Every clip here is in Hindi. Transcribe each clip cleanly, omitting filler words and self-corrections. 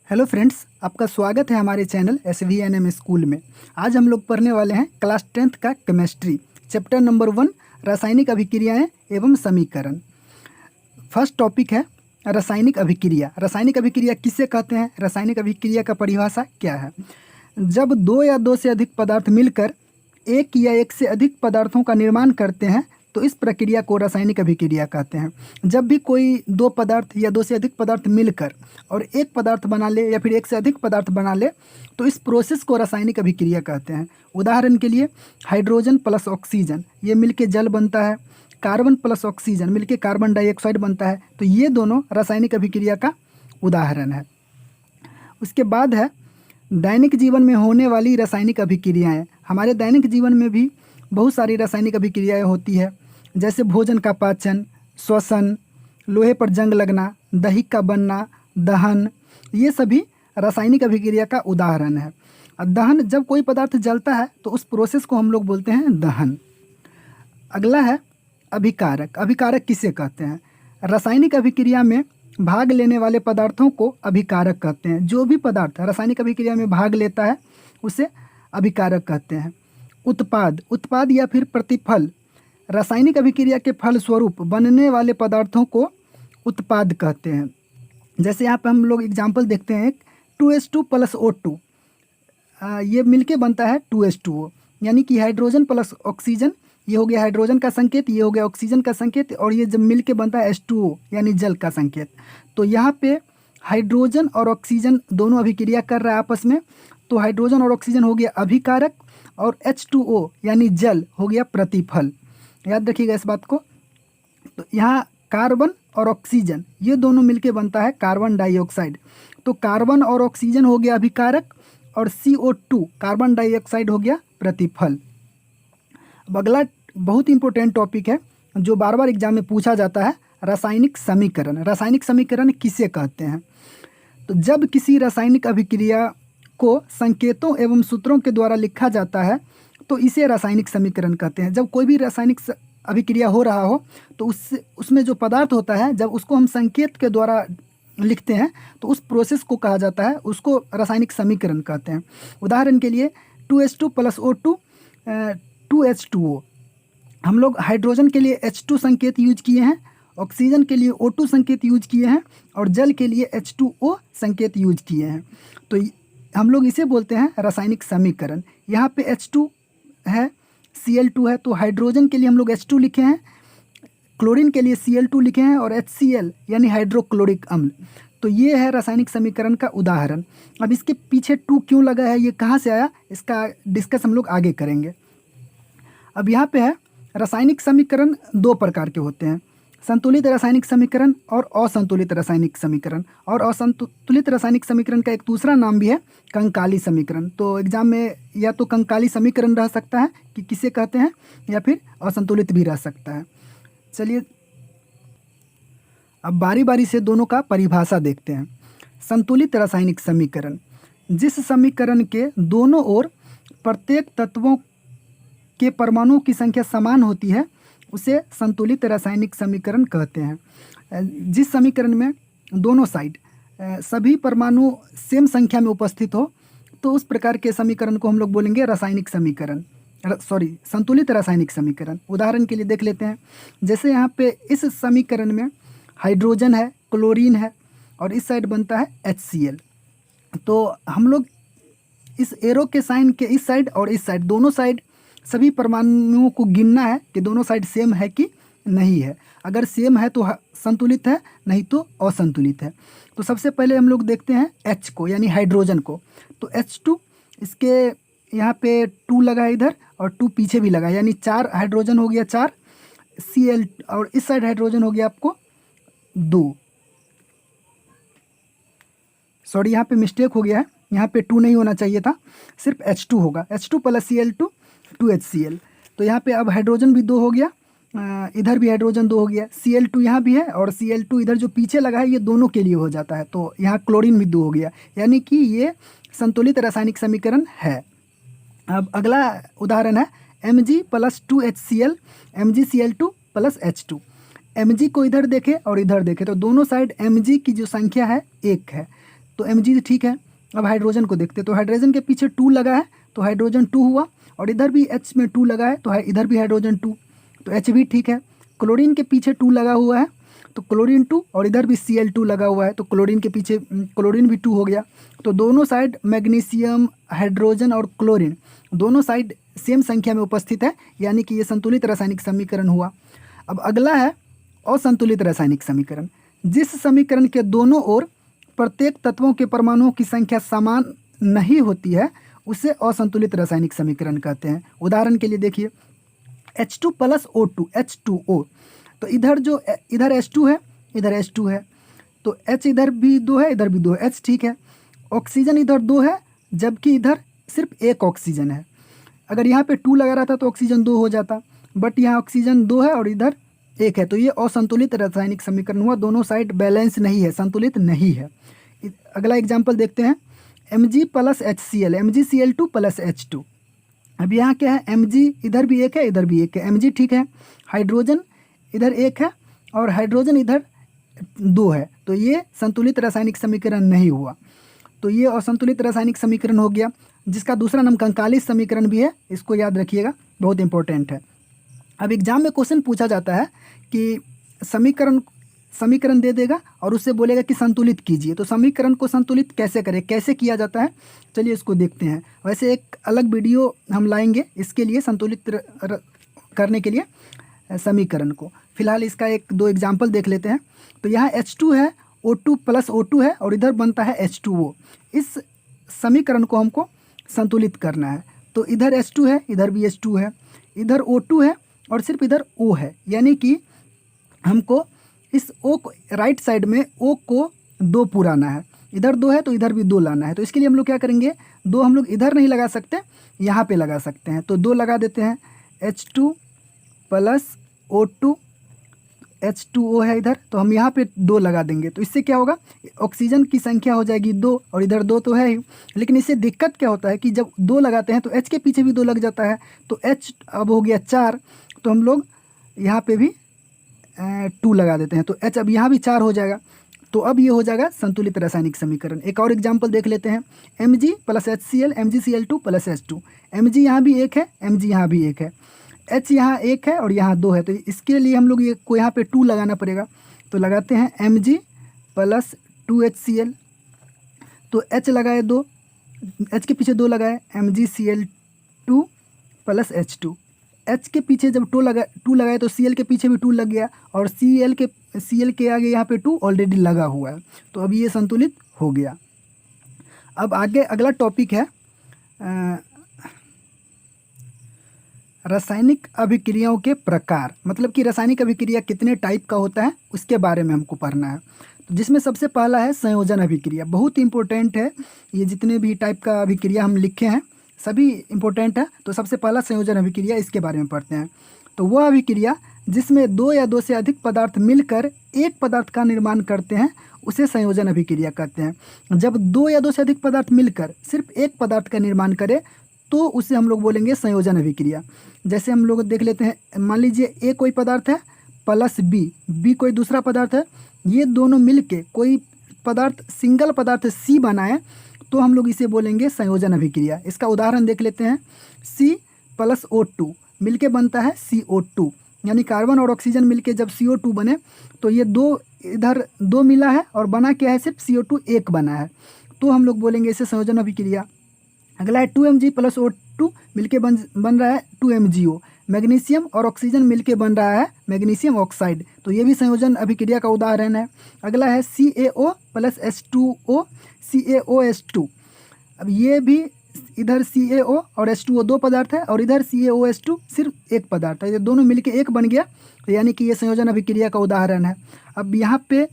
हेलो फ्रेंड्स, आपका स्वागत है हमारे चैनल SVNM स्कूल में। आज हम लोग पढ़ने वाले हैं क्लास 10th का केमिस्ट्री, चैप्टर नंबर 1, रासायनिक अभिक्रियाएं एवं समीकरण। फर्स्ट टॉपिक है रासायनिक अभिक्रिया। रासायनिक अभिक्रिया किसे कहते हैं? रासायनिक अभिक्रिया का परिभाषा क्या है? जब दो या दो से अधिक पदार्थ मिलकर एक या एक से अधिक पदार्थों का निर्माण करते हैं तो इस प्रक्रिया को रासायनिक अभिक्रिया कहते हैं। जब भी कोई दो पदार्थ या दो से अधिक पदार्थ मिलकर और एक पदार्थ बना ले या फिर एक से अधिक पदार्थ बना ले तो इस प्रोसेस को रासायनिक अभिक्रिया कहते हैं। उदाहरण के लिए हाइड्रोजन प्लस ऑक्सीजन ये मिलके जल बनता है, कार्बन प्लस ऑक्सीजन मिलके कार्बन डाइऑक्साइड बनता है। तो ये दोनों रासायनिक अभिक्रिया का उदाहरण है। उसके बाद है दैनिक जीवन में होने वाली रासायनिक अभिक्रियाएं। हमारे दैनिक जीवन में भी बहुत सारी रासायनिक अभिक्रियाएं होती है, जैसे भोजन का पाचन, श्वसन, लोहे पर जंग लगना, दही का बनना, दहन, ये सभी रासायनिक अभिक्रिया का उदाहरण है। दहन, जब कोई पदार्थ जलता है तो उस प्रोसेस को हम लोग बोलते हैं दहन। अगला है अभिकारक। अभिकारक किसे कहते हैं? रासायनिक अभिक्रिया में भाग लेने वाले पदार्थों को अभिकारक कहते हैं। जो भी पदार्थ रासायनिक अभिक्रिया में भाग लेता है उसे अभिकारक कहते हैं। उत्पाद, उत्पाद या फिर प्रतिफल, रासायनिक अभिक्रिया के फलस्वरूप बनने वाले पदार्थों को उत्पाद कहते हैं। जैसे यहाँ पे हम लोग एग्जाम्पल देखते हैं, 2H2 प्लस O2 ये मिलके बनता है 2H2O, यानी कि हाइड्रोजन प्लस ऑक्सीजन, ये हो गया हाइड्रोजन का संकेत, ये हो गया ऑक्सीजन का संकेत, और ये जब मिलके बनता है H2O यानी जल का संकेत। तो यहाँ पे हाइड्रोजन और ऑक्सीजन दोनों अभिक्रिया कर रहा है आपस में, तो हाइड्रोजन और ऑक्सीजन हो गया अभिकारक और H2O यानी जल हो गया प्रतिफल। याद रखिएगा इस बात को। तो यहाँ कार्बन और ऑक्सीजन ये दोनों मिलके बनता है कार्बन डाइऑक्साइड। तो कार्बन और ऑक्सीजन हो गया अभिकारक और CO2 कार्बन डाइऑक्साइड हो गया प्रतिफल। अब अगला बहुत इंपॉर्टेंट टॉपिक है जो बार बार एग्जाम में पूछा जाता है, रासायनिक समीकरण। रासायनिक समीकरण किसे कहते हैं? तो जब किसी रासायनिक अभिक्रिया को संकेतों एवं सूत्रों के द्वारा लिखा जाता है तो इसे रासायनिक समीकरण कहते हैं। जब कोई भी रासायनिक अभिक्रिया हो रहा हो तो उसमें जो पदार्थ होता है, जब उसको हम संकेत के द्वारा लिखते हैं तो उस प्रोसेस को कहा जाता है, उसको रासायनिक समीकरण कहते हैं। उदाहरण के लिए 2H2 प्लस O2 2H2O। हम लोग हाइड्रोजन के लिए H2 संकेत यूज किए हैं, ऑक्सीजन के लिए O2 संकेत यूज किए हैं और जल के लिए H2O संकेत यूज किए हैं। तो हम लोग इसे बोलते हैं रासायनिक समीकरण। यहाँ पे H2 है, Cl2 है, तो हाइड्रोजन के लिए हम लोग H2 लिखे हैं, क्लोरीन के लिए Cl2 लिखे हैं और HCl यानी हाइड्रोक्लोरिक अम्ल। तो ये है रासायनिक समीकरण का उदाहरण। अब इसके पीछे 2 क्यों लगा है, ये कहाँ से आया, इसका डिस्कस हम लोग आगे करेंगे। अब यहाँ पे है रासायनिक समीकरण 2 प्रकार के होते हैं, संतुलित रासायनिक समीकरण और असंतुलित रासायनिक समीकरण। और असंतुलित रासायनिक समीकरण का एक दूसरा नाम भी है कंकाली समीकरण। तो एग्जाम में या तो कंकाली समीकरण रह सकता है कि किसे कहते हैं, या फिर असंतुलित भी रह सकता है। चलिए अब बारी बारी से दोनों का परिभाषा देखते हैं। संतुलित रासायनिक समीकरण, जिस समीकरण के दोनों ओर प्रत्येक तत्वों के परमाणुओं की संख्या समान होती है उसे संतुलित रासायनिक समीकरण कहते हैं। जिस समीकरण में दोनों साइड सभी परमाणु सेम संख्या में उपस्थित हो तो उस प्रकार के समीकरण को हम लोग बोलेंगे रासायनिक समीकरण, संतुलित रासायनिक समीकरण। उदाहरण के लिए देख लेते हैं, जैसे यहाँ पे इस समीकरण में हाइड्रोजन है, क्लोरीन है और इस साइड बनता है HCl। तो हम लोग इस एरो के साइन के इस साइड और इस साइड दोनों साइड सभी परमाणुओं को गिनना है कि दोनों साइड सेम है कि नहीं है। अगर सेम है तो संतुलित है, नहीं तो असंतुलित है। तो सबसे पहले हम लोग देखते हैं H को यानी हाइड्रोजन को। तो H2 इसके यहाँ पे 2 लगा है इधर और 2 पीछे भी लगा है, यानी 4 हाइड्रोजन हो गया 4 Cl, और इस साइड हाइड्रोजन हो गया आपको 2। सॉरी यहाँ पे मिस्टेक हो गया है, यहाँ पे 2 नहीं होना चाहिए था, सिर्फ H2 होगा। H2 plus Cl2 2HCl। तो यहाँ पे अब हाइड्रोजन भी 2 हो गया, इधर भी हाइड्रोजन 2 हो गया, Cl2 यहाँ भी है और Cl2 इधर जो पीछे लगा है ये दोनों के लिए हो जाता है। तो यहाँ क्लोरीन भी 2 हो गया, यानी कि ये संतुलित रासायनिक समीकरण है। अब अगला उदाहरण है Mg plus 2HCl, MgCl2 plus H2। Mg को इधर देखे और इधर देखे तो दोनों साइड Mg की जो संख्या है 1 है, तो Mg ठीक है। अब हाइड्रोजन को देखते हैं, तो हाइड्रोजन के पीछे 2 लगा है तो हाइड्रोजन 2 हुआ, और इधर भी H में 2 लगा है तो इधर भी हाइड्रोजन 2, तो H भी ठीक है। क्लोरीन के पीछे 2 लगा हुआ है तो क्लोरीन 2, और इधर भी Cl2 लगा हुआ है तो क्लोरीन के पीछे क्लोरीन भी 2 हो गया। तो दोनों साइड मैग्नीशियम, हाइड्रोजन और क्लोरीन दोनों साइड सेम संख्या में उपस्थित है, यानी कि ये संतुलित रासायनिक समीकरण हुआ। अब अगला है असंतुलित रासायनिक समीकरण। जिस समीकरण के दोनों ओर प्रत्येक तत्वों के परमाणुओं की संख्या समान नहीं होती है उसे असंतुलित रासायनिक समीकरण कहते हैं। उदाहरण के लिए देखिए H2 प्लस O2 H2O, तो इधर H2 है, इधर H2 है, तो H इधर भी 2 है, इधर भी 2 है, H ठीक है। ऑक्सीजन इधर 2 है जबकि इधर सिर्फ एक ऑक्सीजन है। अगर यहाँ पे 2 लगा रहता तो ऑक्सीजन 2 हो जाता, बट यहाँ ऑक्सीजन 2 है और इधर 1 है, तो ये असंतुलित रासायनिक समीकरण हुआ। दोनों साइड बैलेंस नहीं है, संतुलित नहीं है। अगला एग्जाम्पल देखते हैं, Mg plus HCl, MgCl2 plus H2। अब यहाँ क्या है, Mg इधर भी 1 है, इधर भी 1 है, Mg ठीक है। हाइड्रोजन इधर 1 है और हाइड्रोजन इधर 2 है, तो ये संतुलित रासायनिक समीकरण नहीं हुआ। तो ये असंतुलित रासायनिक समीकरण हो गया, जिसका दूसरा नाम कंकाली समीकरण भी है, इसको याद रखिएगा, बहुत इंपॉर्टेंट है। अब एग्जाम में क्वेश्चन पूछा जाता है कि समीकरण दे देगा और उससे बोलेगा कि संतुलित कीजिए, तो समीकरण को संतुलित कैसे करें, कैसे किया जाता है, चलिए इसको देखते हैं। वैसे एक अलग वीडियो हम लाएंगे इसके लिए, संतुलित करने के लिए समीकरण को। फिलहाल इसका 1-2 एग्जाम्पल देख लेते हैं। तो यहाँ H2 है, O2 प्लस O2 है और इधर बनता है H2O। इस समीकरण को हमको संतुलित करना है, तो इधर H2 है, इधर भी H2 है, इधर O2 है और सिर्फ इधर O है, यानी कि हमको इस O को राइट साइड में O को 2 पुराना है, इधर 2 है तो इधर भी 2 लाना है। तो इसके लिए हम लोग क्या करेंगे, 2 हम लोग इधर नहीं लगा सकते, यहाँ पे लगा सकते हैं, तो 2 लगा देते हैं। H2 प्लस O2, H2O है इधर, तो हम यहाँ पे 2 लगा देंगे, तो इससे क्या होगा, ऑक्सीजन की संख्या हो जाएगी 2, और इधर 2 तो है ही। लेकिन इससे दिक्कत क्या होता है कि जब 2 लगाते हैं तो H के पीछे भी 2 लग जाता है, तो H अब हो गया 4, तो हम लोग यहाँ पे भी 2 लगा देते हैं, तो H अब यहाँ भी 4 हो जाएगा। तो अब ये हो जाएगा संतुलित रासायनिक समीकरण। एक और एग्जाम्पल देख लेते हैं, Mg plus HCl, MgCl2 plus H2। Mg यहाँ भी 1 है, Mg यहाँ भी 1 है, H यहाँ 1 है और यहाँ 2 है, तो इसके लिए हम लोग ये को यहाँ पे 2 लगाना पड़ेगा। तो लगाते हैं Mg प्लस 2HCl, तो H लगाए 2, H के पीछे 2 लगाए, MgCl2 प्लस H2। H के पीछे जब 2 लगाए तो Cl के पीछे भी 2 लग गया, और Cl के आगे यहाँ पे 2 ऑलरेडी लगा हुआ है, तो अब ये संतुलित हो गया। अब आगे अगला टॉपिक है रासायनिक अभिक्रियाओं के प्रकार, मतलब कि रासायनिक अभिक्रिया कितने टाइप का होता है उसके बारे में हमको पढ़ना है। तो जिसमें सबसे पहला है संयोजन अभिक्रिया, बहुत इंपॉर्टेंट है। ये जितने भी टाइप का अभिक्रिया हम लिखे हैं सभी इंपॉर्टेंट है, तो सबसे पहला संयोजन अभिक्रिया, इसके बारे में पढ़ते हैं। तो वह अभिक्रिया जिसमें 2 या 2 से अधिक पदार्थ मिलकर एक पदार्थ का निर्माण करते हैं उसे संयोजन अभिक्रिया कहते हैं। जब 2 या 2 से अधिक पदार्थ मिलकर सिर्फ एक पदार्थ का निर्माण करे तो उसे हम लोग बोलेंगे संयोजन अभिक्रिया। जैसे हम लोग देख लेते हैं, मान लीजिए A कोई पदार्थ है प्लस B कोई दूसरा पदार्थ है, ये दोनों मिलके कोई पदार्थ सिंगल पदार्थ C बनाए तो हम लोग इसे बोलेंगे संयोजन अभिक्रिया। इसका उदाहरण देख लेते हैं, C प्लस O2 मिलके बनता है CO2, यानी कार्बन और ऑक्सीजन मिलके जब CO2 बने तो ये 2 इधर 2 मिला है और बना क्या है, सिर्फ CO2 1 बना है, तो हम लोग बोलेंगे इसे संयोजन अभिक्रिया। अगला है 2Mg प्लस O2 मिलके बन रहा है 2MgO, मैग्नीशियम और ऑक्सीजन मिलके बन रहा है मैग्नीशियम ऑक्साइड, तो ये भी संयोजन अभिक्रिया का उदाहरण है। अगला है CaO प्लस H2O, CaOH2। अब ये भी इधर CaO और H2O 2 पदार्थ है और इधर CaOH2 सिर्फ एक पदार्थ है, ये दोनों मिलके एक बन गया, तो यानी कि ये संयोजन अभिक्रिया का उदाहरण है। अब यहाँ पे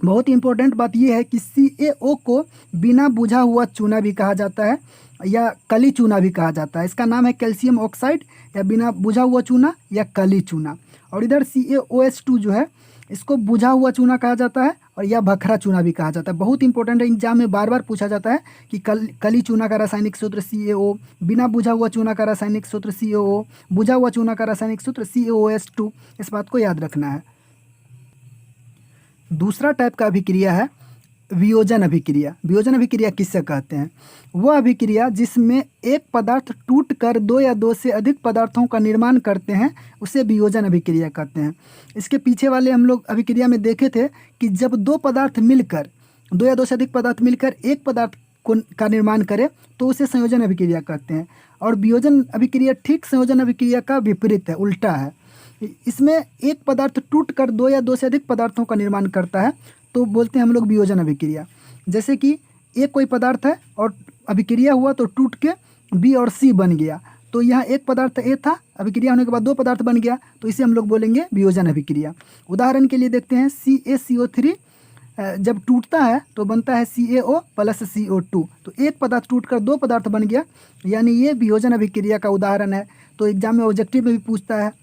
बहुत इंपॉर्टेंट बात यह है कि CaO को बिना बुझा हुआ चूना भी कहा जाता है या कली चूना भी कहा जाता है। इसका नाम है कैल्शियम ऑक्साइड या बिना बुझा हुआ चूना या कली चूना। और इधर CaOH2 जो है इसको बुझा हुआ चूना कहा जाता है और या भखरा चूना भी कहा जाता है। बहुत इंपॉर्टेंट है, एग्जाम में बार बार पूछा जाता है कि कली चूना का रासायनिक सूत्र CaO, बिना बुझा हुआ चूना का रासायनिक सूत्र CaO, बुझा हुआ चूना का रासायनिक सूत्र CaOH2। इस बात को याद रखना है। दूसरा टाइप का अभिक्रिया है वियोजन अभिक्रिया। वियोजन अभिक्रिया किससे कहते हैं? वह अभिक्रिया जिसमें एक पदार्थ टूटकर दो या दो से अधिक पदार्थों का निर्माण करते हैं उसे वियोजन अभिक्रिया कहते हैं। इसके पीछे वाले हम लोग अभिक्रिया में देखे थे कि जब दो पदार्थ मिलकर, दो या दो से अधिक पदार्थ मिलकर एक पदार्थ का निर्माण करे तो उसे संयोजन अभिक्रिया कहते हैं। और वियोजन अभिक्रिया ठीक संयोजन अभिक्रिया का विपरीत है, उल्टा है। इसमें एक पदार्थ टूटकर दो या दो से अधिक पदार्थों का निर्माण करता है तो बोलते हैं हम लोग वियोजन अभिक्रिया। जैसे कि एक कोई पदार्थ है और अभिक्रिया हुआ तो टूट के बी और सी बन गया, तो यहाँ एक पदार्थ ए था, अभिक्रिया होने के बाद दो पदार्थ बन गया, तो इसे हम लोग बोलेंगे वियोजन अभिक्रिया। उदाहरण के लिए देखते हैं CaCO3 जब टूटता है तो बनता है CaO प्लस CO2, तो एक पदार्थ टूटकर दो पदार्थ बन गया, यानी ये वियोजन अभिक्रिया का उदाहरण है। तो एग्जाम में ऑब्जेक्टिव में भी पूछता है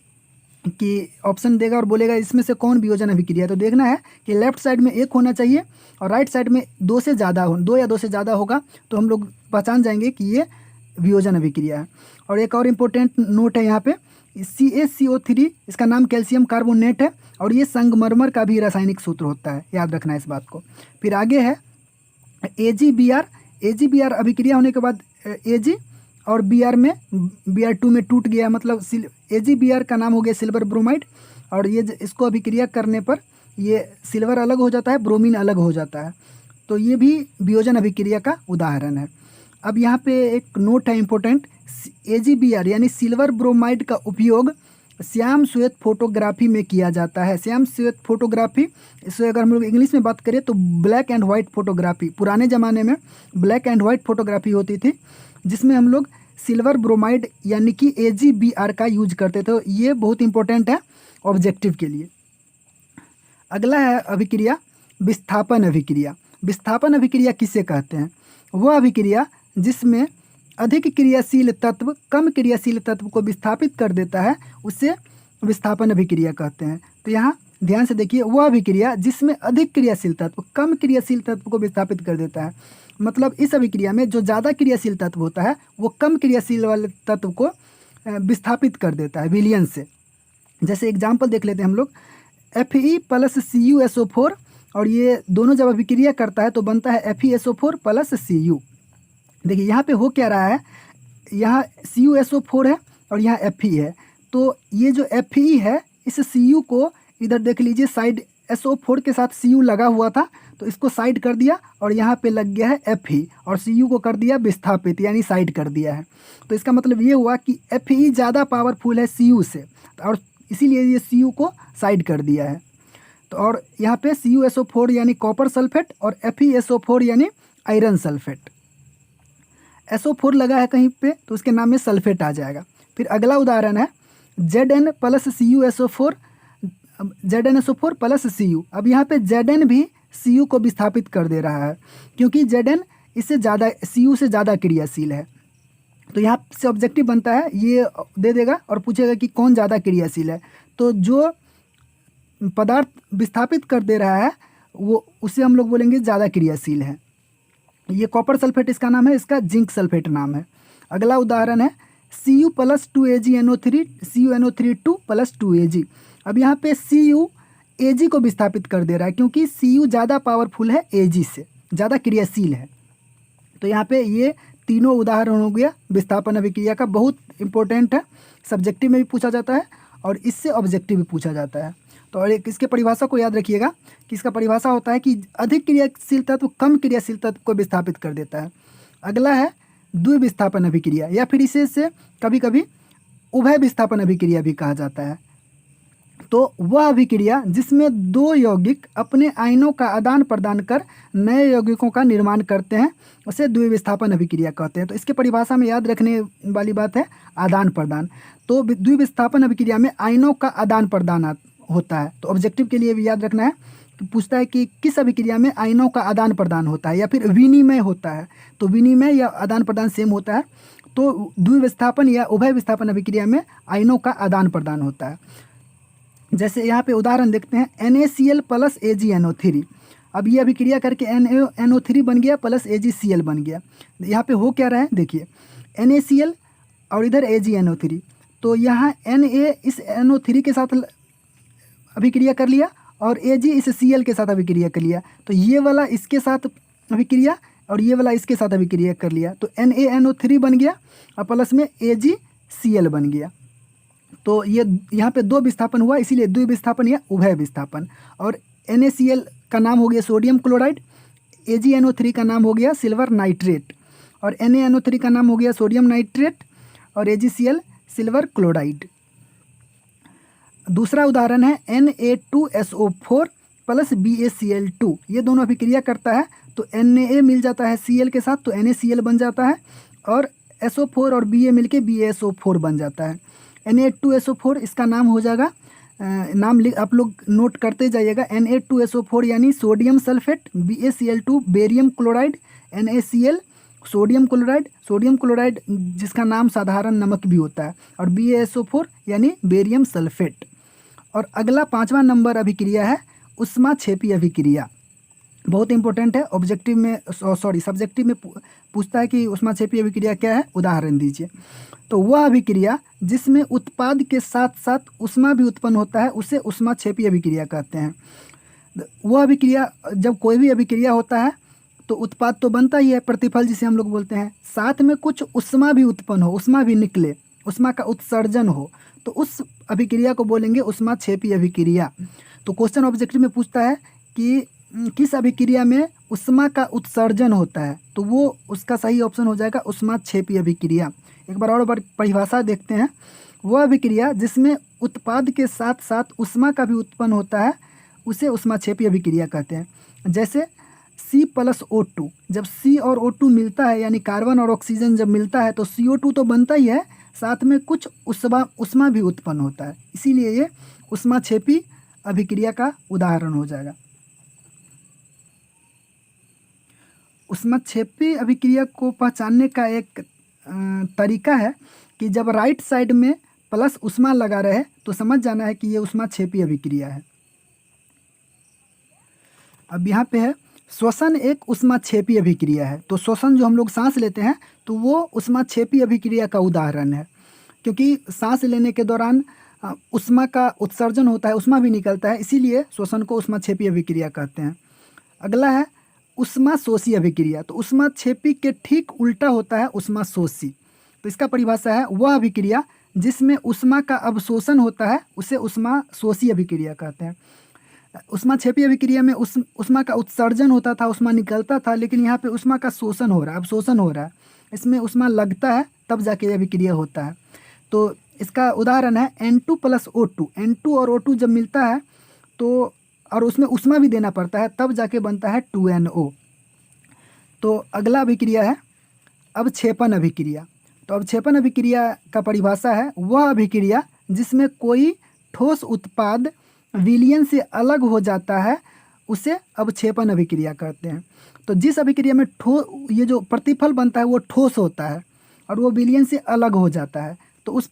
कि ऑप्शन देगा और बोलेगा इसमें से कौन वियोजन अभिक्रिया है। तो देखना है कि लेफ्ट साइड में एक होना चाहिए और राइट साइड में दो से ज़्यादा हो, दो या दो से ज़्यादा होगा तो हम लोग पहचान जाएंगे कि ये वियोजन अभिक्रिया है। और एक और इम्पोर्टेंट नोट है यहाँ पे, CaCO3 इसका नाम कैल्शियम कार्बोनेट है और ये संगमरमर का भी रासायनिक सूत्र होता है, याद रखना है इस बात को। फिर आगे है AgBr अभिक्रिया होने के बाद Ag और Br में Br2 में टूट गया, मतलब AgBr का नाम हो गया सिल्वर ब्रोमाइड, और ये इसको अभिक्रिया करने पर ये सिल्वर अलग हो जाता है, ब्रोमीन अलग हो जाता है, तो ये भी वियोजन अभिक्रिया का उदाहरण है। अब यहाँ पे एक नोट है इम्पोर्टेंट, AgBr यानी सिल्वर ब्रोमाइड का उपयोग श्याम श्वेत फोटोग्राफी में किया जाता है। श्याम श्वेत फोटोग्राफी, इसे अगर हम लोग इंग्लिश में बात करें तो ब्लैक एंड वाइट फोटोग्राफी, पुराने ज़माने में ब्लैक एंड वाइट फोटोग्राफी होती थी जिसमें हम लोग सिल्वर ब्रोमाइड यानी कि AgBr का यूज करते थे। ये बहुत इंपॉर्टेंट है ऑब्जेक्टिव के लिए। अगला है अभिक्रिया विस्थापन अभिक्रिया। विस्थापन अभिक्रिया किसे कहते हैं? वह अभिक्रिया जिसमें अधिक क्रियाशील तत्व कम क्रियाशील तत्व को विस्थापित कर देता है उसे विस्थापन अभिक्रिया कहते हैं। तो यहाँ ध्यान से देखिए, वह अभिक्रिया जिसमें अधिक क्रियाशील तत्व कम क्रियाशील तत्व को विस्थापित कर देता है, मतलब इस अभिक्रिया में जो ज़्यादा क्रियाशील तत्व होता है वो कम क्रियाशील वाले तत्व को विस्थापित कर देता है विलयन से। जैसे एग्जाम्पल देख लेते हैं हम लोग, Fe प्लस CuSO4, और ये दोनों जब अभिक्रिया करता है तो बनता है FeSO4 प्लस Cu। देखिए यहाँ पे हो क्या रहा है, यहाँ CuSO4 है और यहाँ Fe है, तो ये जो Fe है इस Cu को इधर देख लीजिए, साइड SO4 के साथ Cu लगा हुआ था तो इसको साइड कर दिया और यहाँ पे लग गया है Fe और Cu को कर दिया विस्थापित यानी साइड कर दिया है। तो इसका मतलब ये हुआ कि Fe ज़्यादा पावरफुल है Cu से और इसीलिए ये Cu को साइड कर दिया है। तो और यहाँ पे CuSO4 यानी कॉपर सल्फेट और FeSO4 यानी आयरन सल्फेट। SO4 लगा है कहीं पे तो उसके नाम में सल्फेट आ जाएगा। फिर अगला उदाहरण है Zn plus CuSO4, ZnSO4 plus Cu। अब यहाँ पे Zn भी Cu को विस्थापित कर दे रहा है क्योंकि Zn इससे ज़्यादा Cu से ज़्यादा क्रियाशील है। तो यहाँ से ऑब्जेक्टिव बनता है, ये दे देगा और पूछेगा कि कौन ज़्यादा क्रियाशील है। तो जो पदार्थ विस्थापित कर दे रहा है वो उसे हम लोग बोलेंगे ज़्यादा क्रियाशील है। ये कॉपर सल्फेट इसका नाम है, इसका जिंक सल्फेट नाम है। अगला उदाहरण है Cu plus 2AgNO3, CuNO3 plus 2Ag। अब यहाँ पे Cu Ag को विस्थापित कर दे रहा है क्योंकि Cu ज़्यादा पावरफुल है Ag से, ज़्यादा क्रियाशील है। तो यहाँ पे ये तीनों उदाहरण हो गया विस्थापन अभिक्रिया का, बहुत इंपॉर्टेंट है, सब्जेक्टिव में भी पूछा जाता है और इससे ऑब्जेक्टिव भी पूछा जाता है। तो और एक इसके परिभाषा को याद रखिएगा कि इसका परिभाषा होता है कि अधिक क्रियाशील तत्व कम क्रियाशील तत्व को विस्थापित कर देता है। अगला है द्विविस्थापन अभिक्रिया या फिर इसे कभी कभी उभय विस्थापन अभिक्रिया भी कहा जाता है। तो वह अभिक्रिया जिसमें दो यौगिक अपने आयनों का आदान प्रदान कर नए यौगिकों का निर्माण करते हैं उसे द्विविस्थापन अभिक्रिया कहते हैं। तो इसके परिभाषा में याद रखने वाली बात है आदान प्रदान। तो द्विविस्थापन अभिक्रिया में आयनों का आदान प्रदान होता है। तो ऑब्जेक्टिव के लिए भी याद रखना है कि पूछता है कि किस अभिक्रिया में आयनों का आदान प्रदान होता है या फिर विनिमय होता है। तो विनिमय या आदान प्रदान सेम होता है। तो द्विविस्थापन या उभय विस्थापन अभिक्रिया में आयनों का आदान प्रदान होता है। जैसे यहाँ पे उदाहरण देखते हैं NaCl प्लस AgNO3। अब ये अभिक्रिया करके NaNO3 बन गया प्लस AgCl बन गया। यहाँ पे हो क्या रहा है देखिए, NaCl और इधर AgNO3, तो यहाँ Na इस NO3 के साथ अभिक्रिया कर लिया और Ag इस Cl के साथ अभिक्रिया कर लिया, तो ये वाला इसके साथ अभिक्रिया और ये वाला इसके साथ अभिक्रिया कर लिया, तो NaNO3 बन गया और प्लस में AgCl बन गया। तो ये यहाँ पे 2 विस्थापन हुआ, इसीलिए द्विविस्थापन या उभय विस्थापन। और NaCl का नाम हो गया सोडियम क्लोराइड, AgNO3 का नाम हो गया सिल्वर नाइट्रेट, और NaNO3 का नाम हो गया सोडियम नाइट्रेट, और AgCl सिल्वर क्लोराइड। दूसरा उदाहरण है Na2SO4 प्लस BaCl2, ये दोनों अभिक्रिया करता है तो Na मिल जाता है Cl के साथ, तो NaCl बन जाता है, और SO4 और Ba मिलके BaSO4 बन जाता है। Na2SO4 इसका नाम हो जाएगा, नाम आप लोग नोट करते जाइएगा, Na2SO4 यानी sodium sulphate, BaCl2 barium chloride, NaCl sodium chloride जिसका नाम साधारण नमक भी होता है, और BaSO4 यानी बेरियम सल्फेट। और अगला 5वां नंबर अभिक्रिया है ऊष्माक्षेपी अभिक्रिया, बहुत इंपॉर्टेंट है, ऑब्जेक्टिव में सब्जेक्टिव में पूछता है कि ऊष्माक्षेपी अभिक्रिया क्या है, उदाहरण दीजिए। तो वह अभिक्रिया जिसमें उत्पाद के साथ साथ ऊष्मा भी उत्पन्न होता है उसे ऊष्माक्षेपी अभिक्रिया कहते हैं। वह अभिक्रिया, जब कोई भी अभिक्रिया होता है तो उत्पाद तो बनता ही है, प्रतिफल जिसे हम लोग बोलते हैं, साथ में कुछ ऊष्मा भी उत्पन्न हो, ऊष्मा भी निकले, ऊष्मा का उत्सर्जन हो, तो उस अभिक्रिया को बोलेंगे ऊष्माक्षेपी अभिक्रिया। तो क्वेश्चन ऑब्जेक्टिव में पूछता है कि किस अभिक्रिया में ऊष्मा का उत्सर्जन होता है, तो वो उसका सही ऑप्शन हो जाएगा ऊष्माक्षेपी अभिक्रिया। एक बार और परिभाषा देखते हैं, वह अभिक्रिया जिसमें उत्पाद के साथ साथ ऊष्मा का भी उत्पन्न होता है उसे ऊष्माक्षेपी अभिक्रिया कहते हैं। जैसे C+O2, जब C और O2 मिलता है यानी कार्बन और ऑक्सीजन जब मिलता है तो CO2 तो बनता ही है, साथ में कुछ ऊष्मा भी उत्पन्न होता है, इसीलिए ये ऊष्माक्षेपी अभिक्रिया का उदाहरण हो जाएगा। ऊष्माक्षेपी अभिक्रिया को पहचानने का एक तरीका है कि जब राइट साइड में प्लस ऊष्मा लगा रहे तो समझ जाना है कि ये ऊष्माक्षेपी अभिक्रिया है। अब यहाँ पे है श्वसन एक ऊष्माक्षेपी अभिक्रिया है, तो श्वसन जो हम लोग सांस लेते हैं तो वो ऊष्माक्षेपी अभिक्रिया का उदाहरण है, क्योंकि सांस लेने के दौरान ऊष्मा का उत्सर्जन होता है, ऊष्मा भी निकलता है, इसीलिए श्वसन को ऊष्माक्षेपी अभिक्रिया कहते हैं। अगला है ऊष्माशोषी अभिक्रिया, तो ऊष्माक्षेपी के ठीक उल्टा होता है ऊष्माशोषी। तो इसका परिभाषा है वह अभिक्रिया जिसमें ऊष्मा का अवशोषण होता है उसे ऊष्माशोषी अभिक्रिया कहते हैं। ऊष्माक्षेपी अभिक्रिया में ऊष्मा का उत्सर्जन होता था, ऊष्मा निकलता था, लेकिन यहाँ पे ऊष्मा का शोषण हो रहा है, अवशोषण हो रहा है, इसमें ऊष्मा लगता है तब जाके अभिक्रिया होता है। तो इसका उदाहरण है N2+O2, N2 और O2 जब मिलता है तो और उसमें ऊष्मा भी देना पड़ता है तब जाके बनता है 2NO। तो अगला अभिक्रिया है अवक्षेपण अभिक्रिया। तो अवक्षेपण अभिक्रिया का परिभाषा है वह अभिक्रिया जिसमें कोई ठोस उत्पाद विलयन से अलग हो जाता है उसे अवक्षेपण अभिक्रिया कहते हैं। तो जिस अभिक्रिया में ये जो प्रतिफल बनता है वो ठोस होता है और वो विलयन से अलग हो जाता है, तो उस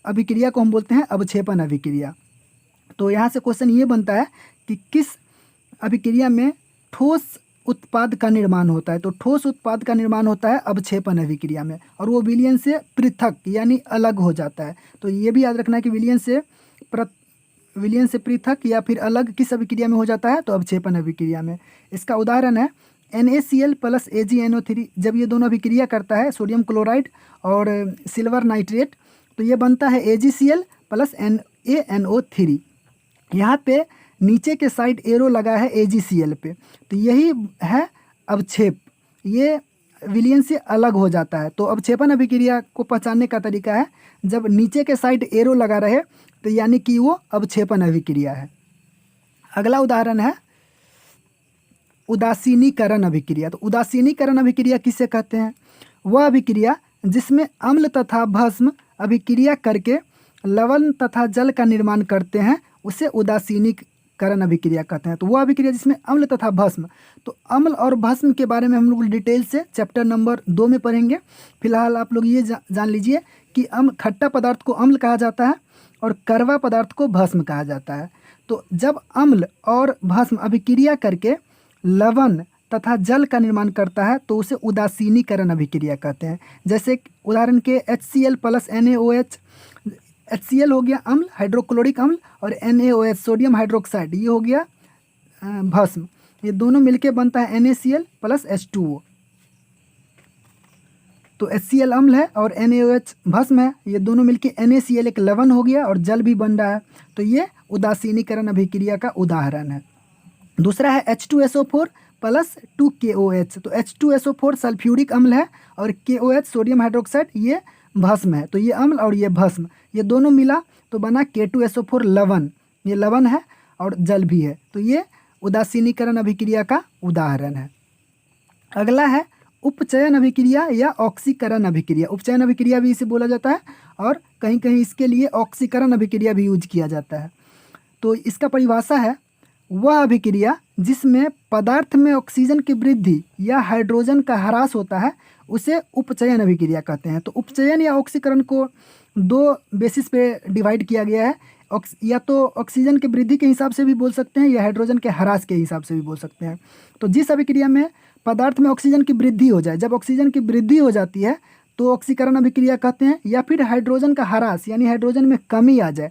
अभिक्रिया को हम बोलते हैं अवक्षेपण अभिक्रिया। तो यहाँ से क्वेश्चन ये बनता है कि किस अभिक्रिया में ठोस उत्पाद का निर्माण होता है, तो ठोस उत्पाद का निर्माण होता है अवक्षेपण अभिक्रिया में, और वो विलयन से पृथक यानी अलग हो जाता है। तो ये भी याद रखना है कि विलयन से पृथक या फिर अलग किस अभिक्रिया में हो जाता है, तो अवक्षेपण अभिक्रिया में। इसका उदाहरण है NaCl प्लस AgNO3, जब ये दोनों अभिक्रिया करता है सोडियम क्लोराइड और सिल्वर नाइट्रेट, तो ये बनता है AgCl प्लस NaNO3। यहाँ पे नीचे के साइड एरो लगा है AgCl पे, तो यही है अवक्षेप, ये विलयन से अलग हो जाता है। तो अवक्षेपण अभिक्रिया को पहचानने का तरीका है जब नीचे के साइड एरो लगा रहे तो यानी कि वो अवक्षेपण अभिक्रिया है। अगला उदाहरण है उदासीनीकरण अभिक्रिया। तो उदासीनीकरण अभिक्रिया किसे कहते हैं? वह अभिक्रिया जिसमें अम्ल तथा भस्म अभिक्रिया करके लवण तथा जल का निर्माण करते हैं उसे उदासीनीकरण अभिक्रिया कहते हैं। तो वह अभिक्रिया जिसमें अम्ल तथा भस्म, तो अम्ल और भस्म के बारे में हम लोग डिटेल से चैप्टर नंबर 2 में पढ़ेंगे। फिलहाल आप लोग ये जान लीजिए कि खट्टा पदार्थ को अम्ल कहा जाता है और कड़वा पदार्थ को भस्म कहा जाता है। तो जब अम्ल और भस्म अभिक्रिया करके लवण तथा जल का निर्माण करता है तो उसे उदासीनीकरण अभिक्रिया कहते हैं। जैसे उदाहरण के HCl प्लस NaOH, HCl हो गया अम्ल, हाइड्रोक्लोरिक अम्ल, और NaOH सोडियम हाइड्रोक्साइड ये हो गया भस्म। ये दोनों मिलके बनता है NaCl प्लस H2O। तो HCl अम्ल है और NaOH भस्म है, ये दोनों मिलके NaCl एक लवण हो गया और जल भी बन रहा है। तो ये उदासीनीकरण अभिक्रिया का उदाहरण है। दूसरा है H2SO4 प्लस 2KOH। तो H2SO4 सल्फ्यूरिक अम्ल है और KOH सोडियम हाइड्रोक्साइड ये भस्म है। तो ये अम्ल और ये भस्म ये दोनों मिला तो बना K2SO4 लवण, ये लवण है और जल भी है। तो ये उदासीनीकरण अभिक्रिया का उदाहरण है। अगला है उपचयन अभिक्रिया या ऑक्सीकरण अभिक्रिया। उपचयन अभिक्रिया भी इसे बोला जाता है और कहीं कहीं इसके लिए ऑक्सीकरण अभिक्रिया भी यूज किया जाता है। तो इसका परिभाषा है वह अभिक्रिया जिसमें पदार्थ में ऑक्सीजन की वृद्धि या हाइड्रोजन का ह्रास होता है उसे उपचयन अभिक्रिया कहते हैं। तो उपचयन या ऑक्सीकरण को दो बेसिस पे डिवाइड किया गया है। या तो ऑक्सीजन की वृद्धि के हिसाब से भी बोल सकते हैं या हाइड्रोजन के ह्रास के हिसाब से भी बोल सकते हैं। तो जिस अभिक्रिया में पदार्थ में ऑक्सीजन की वृद्धि हो जाए, जब ऑक्सीजन की वृद्धि हो जाती है तो ऑक्सीकरण अभिक्रिया कहते हैं। या फिर हाइड्रोजन का ह्रास यानी हाइड्रोजन में कमी आ जाए,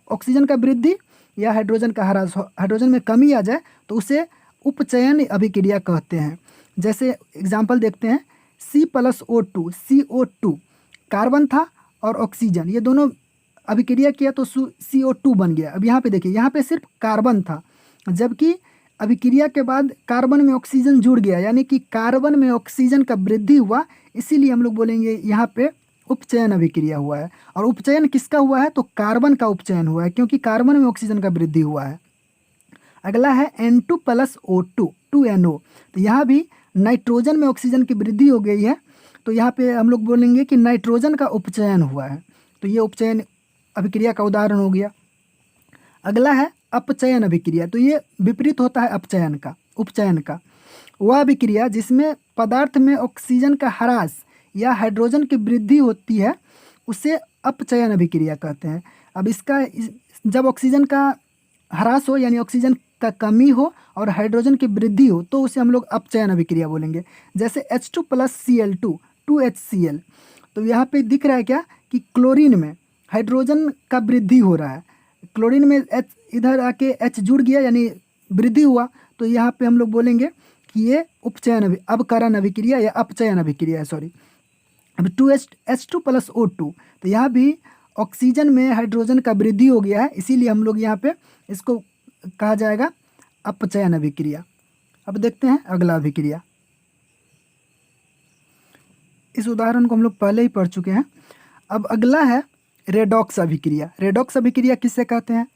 ऑक्सीजन का वृद्धि या हाइड्रोजन का ह्रास, हाइड्रोजन में कमी आ जाए तो उसे उपचयन अभिक्रिया कहते हैं। जैसे एग्जाम्पल देखते हैं C+O2, CO2 कार्बन था और ऑक्सीजन ये दोनों अभिक्रिया किया तो CO2 बन गया। अब यहाँ पे देखिए, यहाँ पे सिर्फ कार्बन था, जबकि अभिक्रिया के बाद कार्बन में ऑक्सीजन जुड़ गया, यानी कि कार्बन में ऑक्सीजन का वृद्धि हुआ, इसीलिए हम लोग बोलेंगे यहाँ पे उपचयन अभिक्रिया हुआ है। और उपचयन किसका हुआ है? तो कार्बन का उपचयन हुआ है, क्योंकि कार्बन में ऑक्सीजन का वृद्धि हुआ है। अगला है N2+O2 2NO। तो यहाँ भी नाइट्रोजन में ऑक्सीजन की वृद्धि हो गई है, तो यहाँ पे हम लोग बोलेंगे कि नाइट्रोजन का उपचयन हुआ है। तो ये उपचयन अभिक्रिया का उदाहरण हो गया। अगला है अपचयन अभिक्रिया। तो ये विपरीत होता है अपचयन का, उपचयन का। वह अभिक्रिया जिसमें पदार्थ में ऑक्सीजन का ह्रास या हाइड्रोजन की वृद्धि होती है उसे अपचयन अभिक्रिया कहते हैं। अब जब ऑक्सीजन का ह्रास हो यानी ऑक्सीजन का कमी हो और हाइड्रोजन की वृद्धि हो तो उसे हम लोग अपचयन अभिक्रिया बोलेंगे। जैसे H2+Cl2 2HCl। तो यहाँ पे दिख रहा है क्या कि क्लोरीन में हाइड्रोजन का वृद्धि हो रहा है, क्लोरीन में H इधर आके H जुड़ गया यानी वृद्धि हुआ, तो यहाँ पे हम लोग बोलेंगे कि ये उपचयन अवकरण अभिक्रिया या अपचयन अभिक्रिया है, सॉरी। अब H2+O2, तो यहाँ भी ऑक्सीजन में हाइड्रोजन का वृद्धि हो गया है, इसीलिए हम लोग यहाँ पे इसको कहा जाएगा अपचयन अभिक्रिया। अब देखते हैं अगला अभिक्रिया। इस उदाहरण को हम लोग पहले ही पढ़ चुके हैं। अब अगला है रेडॉक्स अभिक्रिया। रेडॉक्स अभिक्रिया किससे कहते हैं?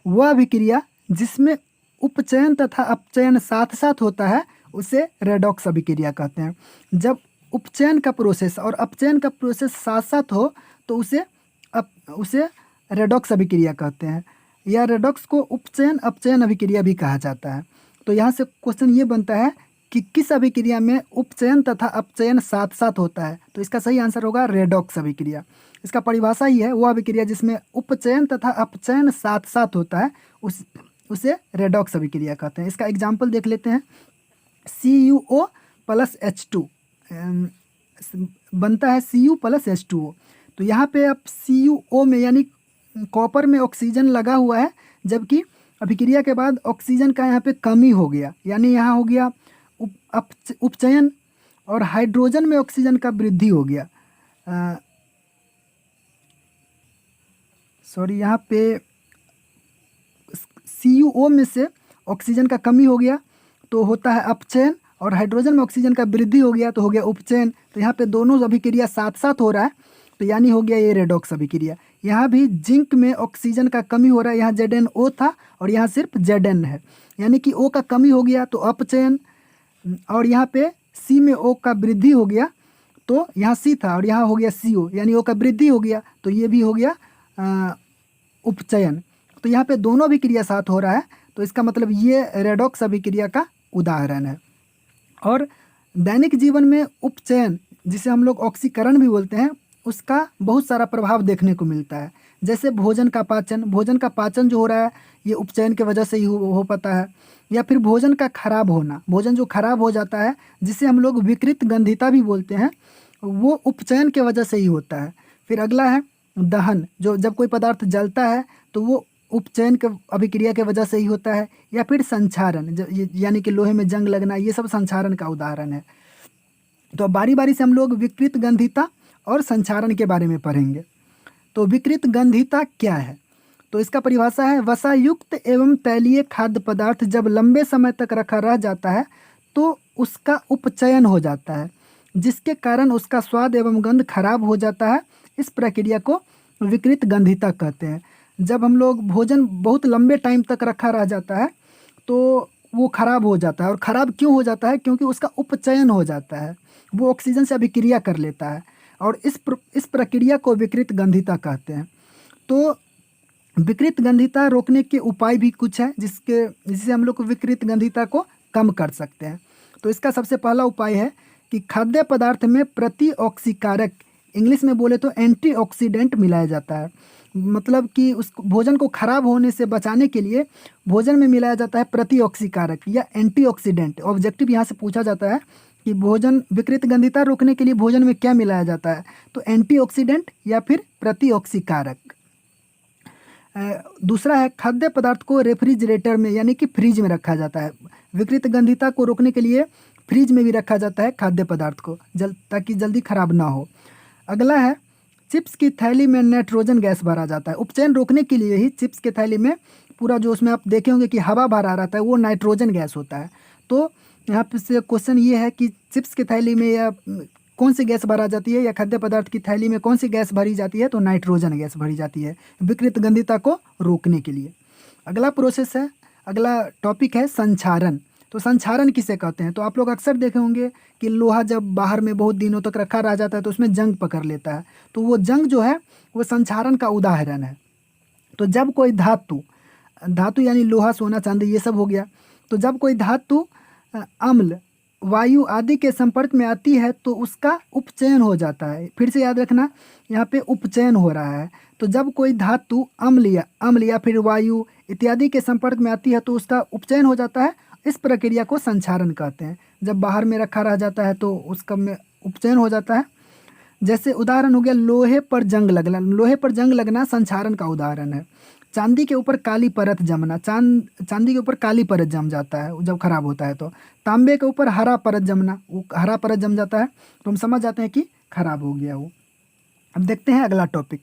वह अभिक्रिया जिसमें उपचयन तथा अपचयन साथ साथ होता है उसे रेडॉक्स अभिक्रिया कहते हैं। जब उपचयन का प्रोसेस और अपचयन का प्रोसेस साथ साथ हो तो उसे रेडॉक्स अभिक्रिया कहते हैं, या रेडॉक्स को उपचयन अपचयन अभिक्रिया भी कहा जाता है। तो यहाँ से क्वेश्चन ये बनता है कि किस अभिक्रिया में उपचयन तथा अपचयन साथ साथ होता है? तो इसका सही आंसर होगा रेडॉक्स अभिक्रिया। इसका परिभाषा ही है वो अभिक्रिया जिसमें उपचयन तथा अपचयन साथ साथ होता है उसे रेडॉक्स अभिक्रिया कहते हैं। इसका एग्जाम्पल देख लेते हैं। CuO+H2 बनता है Cu+H2O। तो यहाँ पे अब CuO में यानी कॉपर में ऑक्सीजन लगा हुआ है, जबकि अभिक्रिया के बाद ऑक्सीजन का यहाँ पे कमी हो गया, यानी यहाँ हो गया उपचयन और हाइड्रोजन में ऑक्सीजन का वृद्धि हो गया। सॉरी, यहाँ पे CuO में से ऑक्सीजन का कमी हो गया तो होता है अपचयन, और हाइड्रोजन में ऑक्सीजन का वृद्धि हो गया तो हो गया उपचयन। तो यहाँ पे दोनों अभिक्रिया साथ साथ हो रहा है, तो यानी हो गया ये रेडॉक्स अभिक्रिया। यहाँ भी जिंक में ऑक्सीजन का कमी हो रहा है, यहाँ ZnO था और यहाँ सिर्फ Zn है, यानी कि O का कमी हो गया तो अपचयन, और यहाँ पे C में O का वृद्धि हो गया तो यहाँ C था और यहाँ हो गया CO, यानी O का वृद्धि हो गया तो ये भी हो गया उपचयन। तो यहाँ पे दोनों अभिक्रिया साथ हो रहा है, तो इसका मतलब ये रेडॉक्स अभिक्रिया का उदाहरण है। और दैनिक जीवन में उपचयन, जिसे हम लोग ऑक्सीकरण भी बोलते हैं, उसका बहुत सारा प्रभाव देखने को मिलता है। जैसे भोजन का पाचन जो हो रहा है ये उपचयन की वजह से ही हो पाता है। या फिर भोजन का खराब होना, भोजन जो खराब हो जाता है जिसे हम लोग विकृत गंधिता भी बोलते हैं, वो उपचयन के वजह से ही होता है। फिर अगला है दहन, जो जब कोई पदार्थ जलता है तो वो उपचयन के अभिक्रिया के वजह से ही होता है। या फिर संक्षारण, यानी कि लोहे में जंग लगना, ये सब संक्षारण का उदाहरण है। तो अब बारी बारी से हम लोग विकृत गंधिता और संक्षारण के बारे में पढ़ेंगे। तो विकृत गंधिता क्या है? तो इसका परिभाषा है, वसायुक्त एवं तैलीय खाद्य पदार्थ जब लंबे समय तक रखा रह जाता है तो उसका उपचयन हो जाता है, जिसके कारण उसका स्वाद एवं गंध खराब हो जाता है। इस प्रक्रिया को विकृत गंधिता कहते हैं। जब हम लोग भोजन बहुत लंबे टाइम तक रखा रह जाता है तो वो खराब हो जाता है। और ख़राब क्यों हो जाता है? क्योंकि उसका उपचयन हो जाता है, वो ऑक्सीजन से अभिक्रिया कर लेता है, और इस प्रक्रिया को विकृत गंधिता कहते हैं। तो विकृत गंधिता रोकने के उपाय भी कुछ हैं जिससे हम लोग विकृत गंधिता को कम कर सकते हैं। तो इसका सबसे पहला उपाय है कि खाद्य पदार्थ में प्रतिऑक्सीकारक, इंग्लिश में बोले तो एंटीऑक्सीडेंट मिलाया जाता है। मतलब कि उस भोजन को खराब होने से बचाने के लिए भोजन में मिलाया जाता है प्रतिऑक्सीकारक या एंटीऑक्सीडेंट। ऑब्जेक्टिव यहाँ से पूछा जाता है कि भोजन विकृत गंधिता रोकने के लिए भोजन में क्या मिलाया जाता है, तो एंटीऑक्सीडेंट या फिर प्रतिऑक्सीकारक। दूसरा है, खाद्य पदार्थ को रेफ्रिजरेटर में यानी कि फ्रिज में रखा जाता है। विकृत गंधिता को रोकने के लिए फ्रिज में भी रखा जाता है खाद्य पदार्थ को, ताकि जल्दी खराब ना हो। अगला है, चिप्स की थैली में नाइट्रोजन गैस भरा जाता है। उपचयन रोकने के लिए ही चिप्स की थैली में पूरा जो उसमें आप देखे होंगे कि हवा भरा रहता है, वो नाइट्रोजन गैस होता है। तो यहाँ पे से क्वेश्चन ये है कि चिप्स की थैली में या कौन सी गैस भरा जाती है, या खाद्य पदार्थ की थैली में कौन सी गैस भरी जाती है, तो नाइट्रोजन गैस भरी जाती है विकृत गंधिता को रोकने के लिए। अगला प्रोसेस है, अगला टॉपिक है संक्षारण। तो संक्षारण किसे कहते हैं? तो आप लोग अक्सर देखे होंगे कि लोहा जब बाहर में बहुत दिनों तक रखा रह जाता है तो उसमें जंग पकड़ लेता है, तो वो जंग जो है वो संक्षारण का उदाहरण है। तो जब कोई धातु यानी लोहा, सोना, चांदी, ये सब हो गया, तो जब कोई धातु अम्ल, वायु आदि के संपर्क में आती है तो उसका उपचयन हो जाता है। फिर से याद रखना, यहाँ पे उपचयन हो रहा है। तो जब कोई धातु अम्ल या फिर वायु इत्यादि के संपर्क में आती है तो उसका उपचयन हो जाता है। इस प्रक्रिया को संक्षारण कहते हैं। जब बाहर में रखा रह जाता है तो उसका में उपचयन हो जाता है। जैसे उदाहरण हो गया, लोहे पर जंग लगना। लोहे पर जंग लगना संक्षारण का उदाहरण है। चांदी के ऊपर काली परत जमना, चांदी के ऊपर काली परत जम जाता है जब खराब होता है। तो तांबे के ऊपर हरा परत जमना, वो हरा परत जम जाता है, तो हम समझ जाते हैं कि खराब हो गया वो। अब देखते हैं अगला टॉपिक।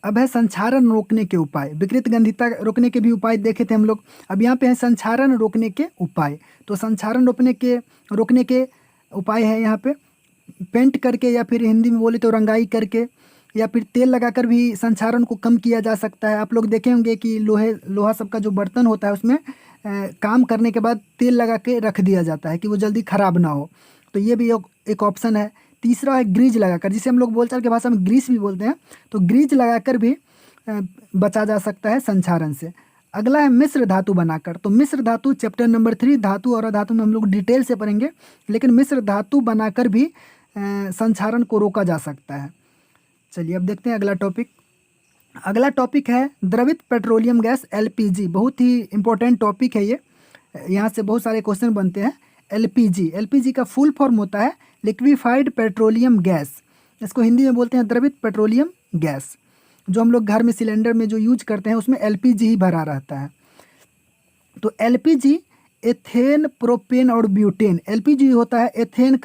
अब है संक्षारण रोकने के उपाय। विकृत गंधिता रोकने के भी उपाय देखे थे हम लोग। अब यहाँ पे है संक्षारण रोकने के उपाय। तो संक्षारण रोकने के उपाय है यहाँ पे, पेंट करके या फिर हिंदी में बोले तो रंगाई करके, या फिर तेल लगाकर भी संक्षारण को कम किया जा सकता है। आप लोग देखे होंगे कि लोहा सबका जो बर्तन होता है उसमें काम करने के बाद तेल लगा के रख दिया जाता है कि वो जल्दी ख़राब ना हो। तो ये भी एक ऑप्शन है। तीसरा है ग्रीज लगाकर, जिसे हम लोग बोलचाल की भाषा में ग्रीस भी बोलते हैं। तो ग्रीज लगाकर भी बचा जा सकता है संक्षारण से। अगला है मिश्र धातु बनाकर। तो मिश्र धातु चैप्टर नंबर 3 धातु और अधातु में हम लोग डिटेल से पढ़ेंगे, लेकिन मिश्र धातु बनाकर भी संक्षारण को रोका जा सकता है। चलिए अब देखते हैं अगला टॉपिक। अगला टॉपिक है द्रवित पेट्रोलियम गैस एलपीजी। बहुत ही इंपॉर्टेंट टॉपिक है ये, यहाँ से बहुत सारे क्वेश्चन बनते हैं। एलपीजी का फुल फॉर्म होता है लिक्विफाइड पेट्रोलियम गैस। इसको हिंदी में बोलते हैं द्रवित पेट्रोलियम गैस। जो हम लोग घर में सिलेंडर में जो यूज करते हैं उसमें एलपीजी ही भरा रहता है। तो एलपीजी एथेन, प्रोपेन और ब्यूटेन। एलपीजी होता है एथेन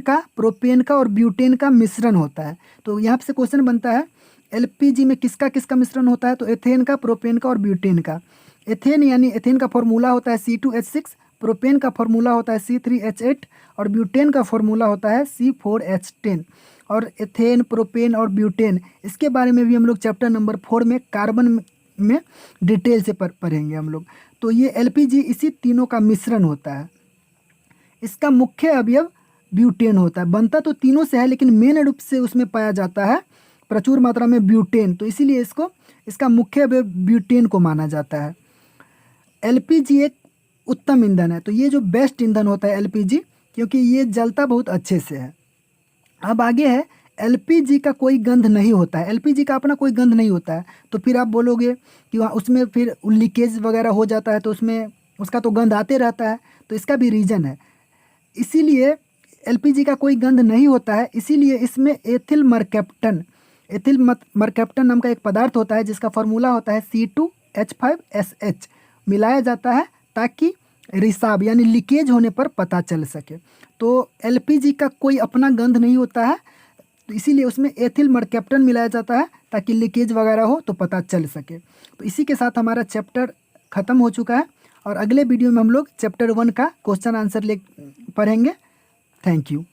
का, प्रोपेन का और ब्यूटेन का मिश्रण होता है। तो यहाँ से क्वेश्चन बनता है एलपीजी में किसका किसका मिश्रण होता है? तो एथेन का, प्रोपेन का और ब्यूटेन का। एथेन यानी एथेन का फॉर्मूला होता है C2H6, प्रोपेन का फॉर्मूला होता है C3H8 और ब्यूटेन का फॉर्मूला होता है C4H10। और एथेन, प्रोपेन और ब्यूटेन, इसके बारे में भी हम लोग चैप्टर नंबर 4 में कार्बन में डिटेल से पढ़ेंगे हम लोग। तो ये एलपीजी इसी तीनों का मिश्रण होता है। इसका मुख्य अवयव ब्यूटेन होता है। बनता तो तीनों से है, लेकिन मेन रूप से उसमें पाया जाता है प्रचुर मात्रा में ब्यूटेन। तो इसीलिए इसका मुख्य अवयव ब्यूटेन को माना जाता है। एलपीजी एक उत्तम ईंधन है। तो ये जो बेस्ट ईंधन होता है एलपीजी, क्योंकि ये जलता बहुत अच्छे से है। अब आगे है, एलपीजी का कोई गंध नहीं होता है। एलपीजी का अपना कोई गंध नहीं होता है। तो फिर आप बोलोगे कि वहाँ उसमें फिर लीकेज वगैरह हो जाता है, तो उसमें उसका तो गंध आते रहता है। तो इसका भी रीज़न है। इसीलिए एलपीजी का कोई गंध नहीं होता है, इसीलिए इसमें एथिल मरकैप्टन नाम का एक पदार्थ होता है जिसका फार्मूला होता है C2H5SH मिलाया जाता है ताकि रिसाव यानी लीकेज होने पर पता चल सके। तो एलपीजी का कोई अपना गंध नहीं होता है, तो इसीलिए उसमें एथिल मरकैप्टन मिलाया जाता है ताकि लीकेज वगैरह हो तो पता चल सके। तो इसी के साथ हमारा चैप्टर ख़त्म हो चुका है और अगले वीडियो में हम लोग चैप्टर 1 का क्वेश्चन आंसर ले पढ़ेंगे। Thank you.